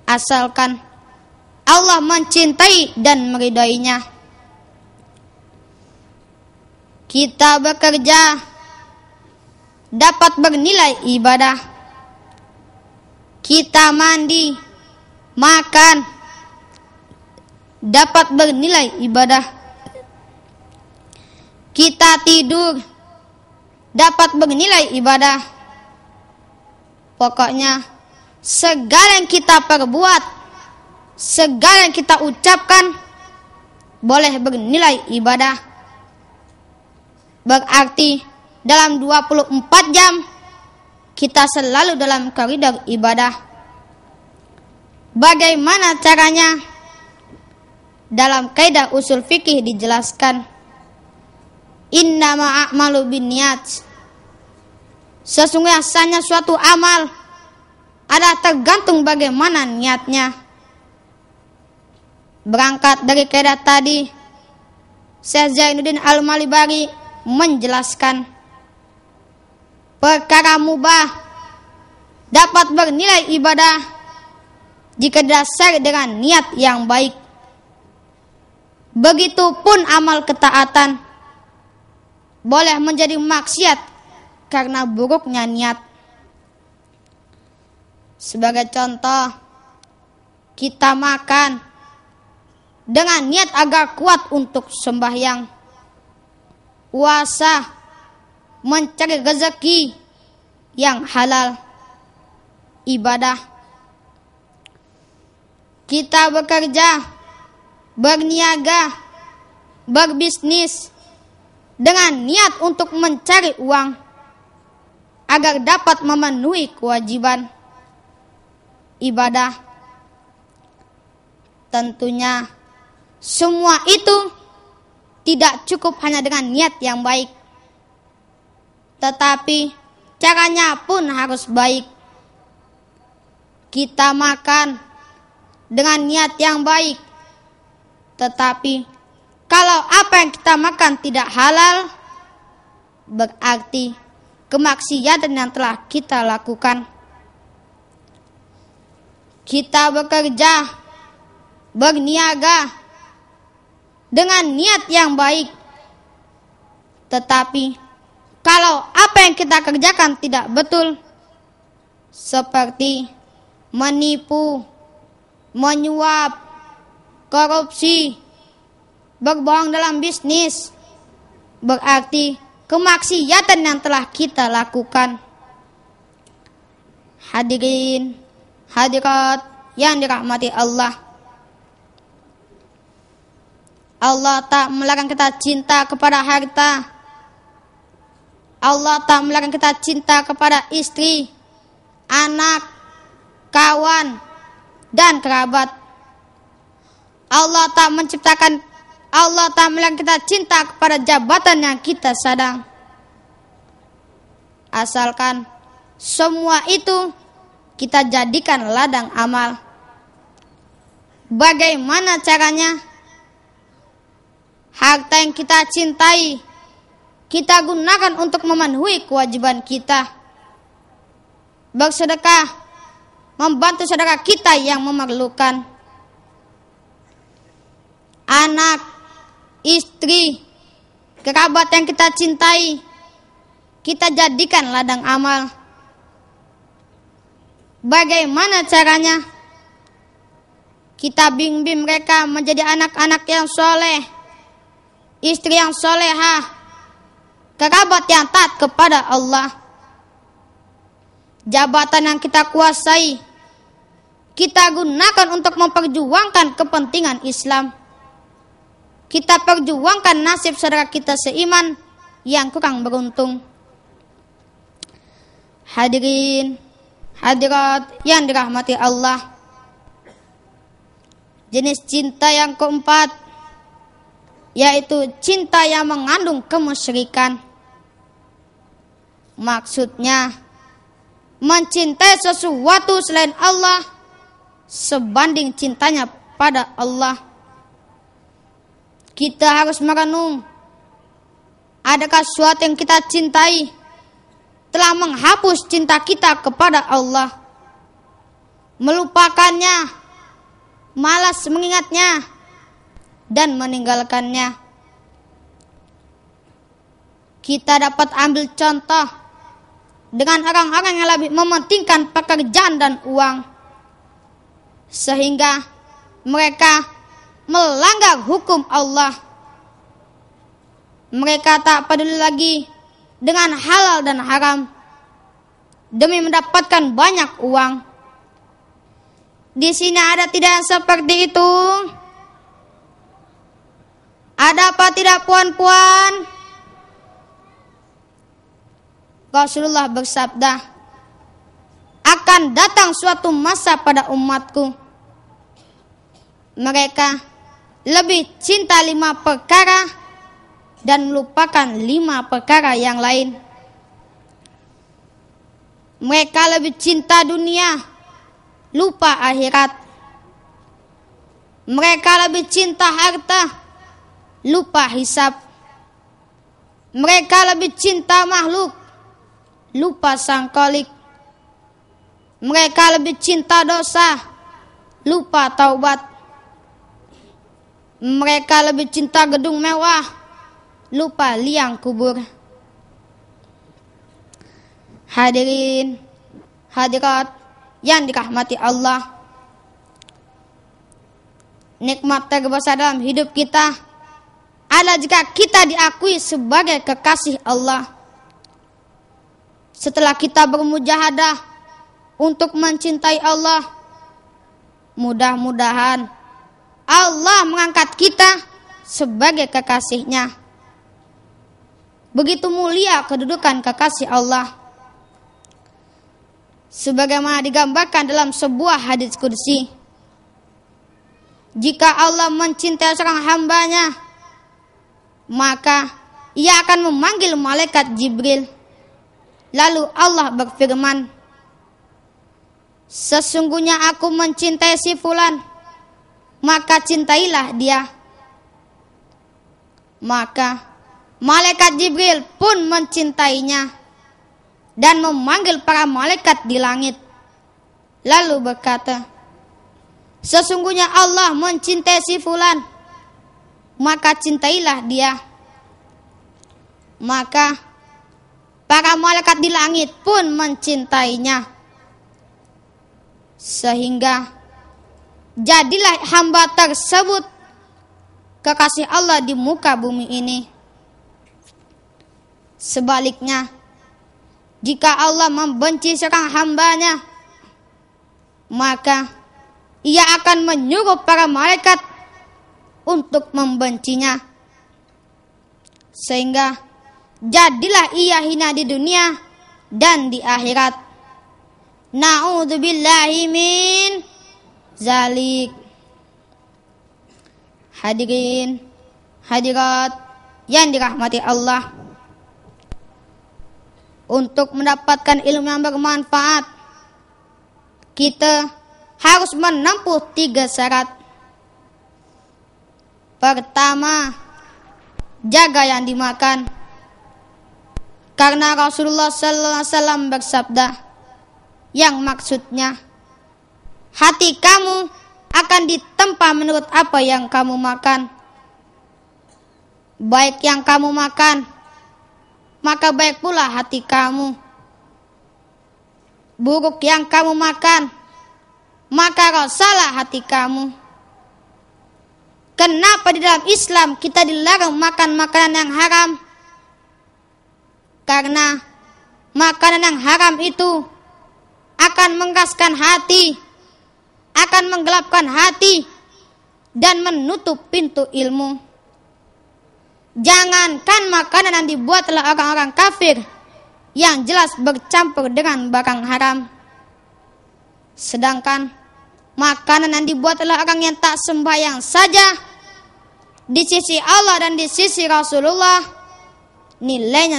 asalkan Allah mencintai dan meridainya. Kita bekerja dapat bernilai ibadah. Kita mandi, makan dapat bernilai ibadah. Kita tidur dapat bernilai ibadah. Pokoknya segala yang kita perbuat, segala yang kita ucapkan boleh bernilai ibadah. Berarti dalam 24 jam kita selalu dalam koridor ibadah. Bagaimana caranya? Dalam kaidah usul fikih dijelaskan, innama a'malu binniyat. Sesungguhnya suatu amal adalah tergantung bagaimana niatnya. Berangkat dari kaidah tadi, Syekh Zainuddin Al-Malibari menjelaskan, perkara mubah dapat bernilai ibadah jika didasari dengan niat yang baik. Begitupun amal ketaatan boleh menjadi maksiat karena buruknya niat. Sebagai contoh, kita makan dengan niat agar kuat untuk sembahyang, puasa, mencari rezeki yang halal, ibadah. Kita bekerja, berniaga, berbisnis dengan niat untuk mencari uang agar dapat memenuhi kewajiban, ibadah. Tentunya semua itu tidak cukup hanya dengan niat yang baik, tetapi caranya pun harus baik. Kita makan dengan niat yang baik, tetapi kalau apa yang kita makan tidak halal, berarti kemaksiatan yang telah kita lakukan. Kita bekerja, berniaga dengan niat yang baik, tetapi kalau apa yang kita kerjakan tidak betul, seperti menipu, menyuap, korupsi, berbohong dalam bisnis, berarti kemaksiatan yang telah kita lakukan. Hadirin, hadirat yang dirahmati Allah, Allah tak melarang kita cinta kepada harta. Allah tak melarang kita cinta kepada istri, anak, kawan, dan kerabat. Allah tak melarang kita cinta kepada jabatan yang kita sadang. Asalkan semua itu kita jadikan ladang amal. Bagaimana caranya? Harta yang kita cintai, kita gunakan untuk memenuhi kewajiban kita. Bersedekah, membantu saudara kita yang memerlukan. Anak, istri, kerabat yang kita cintai, kita jadikan ladang amal. Bagaimana caranya? Kita bimbing mereka menjadi anak-anak yang soleh, istri yang solehah, kerabat yang taat kepada Allah. Jabatan yang kita kuasai, kita gunakan untuk memperjuangkan kepentingan Islam. Kita perjuangkan nasib saudara kita seiman yang kurang beruntung. Hadirin, hadirat yang dirahmati Allah, jenis cinta yang keempat, yaitu cinta yang mengandung kemusyrikan. Maksudnya, mencintai sesuatu selain Allah sebanding cintanya pada Allah. Kita harus merenung, adakah sesuatu yang kita cintai telah menghapus cinta kita kepada Allah? melupakannya, malas mengingatnya, dan meninggalkannya. Kita dapat ambil contoh dengan orang-orang yang lebih mementingkan pekerjaan dan uang, sehingga mereka melanggar hukum Allah. Mereka tak peduli lagi dengan halal dan haram demi mendapatkan banyak uang. Di sini ada tidak seperti itu? Ada apa tidak puan-puan? Rasulullah bersabda, akan datang suatu masa pada umatku, mereka lebih cinta 5 perkara dan melupakan 5 perkara yang lain. Mereka lebih cinta dunia, lupa akhirat. Mereka lebih cinta harta, lupa hisab. Mereka lebih cinta makhluk, lupa sang Khalik. Mereka lebih cinta dosa, lupa taubat. Mereka lebih cinta gedung mewah, lupa liang kubur. Hadirin, hadirat yang dirahmati Allah, nikmat terbesar dalam hidup kita adalah jika kita diakui sebagai kekasih Allah. Setelah kita bermujahadah untuk mencintai Allah, mudah-mudahan Allah mengangkat kita sebagai kekasihnya. Begitu mulia kedudukan kekasih Allah, sebagaimana digambarkan dalam sebuah hadits qudsi. Jika Allah mencintai seorang hambanya, maka ia akan memanggil malaikat Jibril. Lalu Allah berfirman, sesungguhnya aku mencintai si fulan, maka cintailah dia. Maka malaikat Jibril pun mencintainya dan memanggil para malaikat di langit. Lalu berkata, sesungguhnya Allah mencintai si fulan, maka cintailah dia. Maka para malaikat di langit pun mencintainya. Sehingga jadilah hamba tersebut kekasih Allah di muka bumi ini. Sebaliknya, jika Allah membenci seorang hambanya, maka ia akan menyuruh para malaikat untuk membencinya. Sehingga jadilah ia hina di dunia dan di akhirat. Na'udzubillahi min zalik. Hadirin, hadirat yang dirahmati Allah, untuk mendapatkan ilmu yang bermanfaat, kita harus menempuh 3 syarat. Pertama, jaga yang dimakan. Karena Rasulullah SAW bersabda, yang maksudnya, hati kamu akan ditempa menurut apa yang kamu makan. Baik yang kamu makan, maka baik pula hati kamu. Buruk yang kamu makan, maka rasalah hati kamu. Kenapa di dalam Islam kita dilarang makan makanan yang haram? Karena makanan yang haram itu akan mengeraskan hati, akan menggelapkan hati, dan menutup pintu ilmu. Jangankan makanan yang dibuat oleh orang-orang kafir yang jelas bercampur dengan barang haram, sedangkan makanan yang dibuat oleh orang yang tak sembahyang saja, di sisi Allah dan di sisi Rasulullah nilainya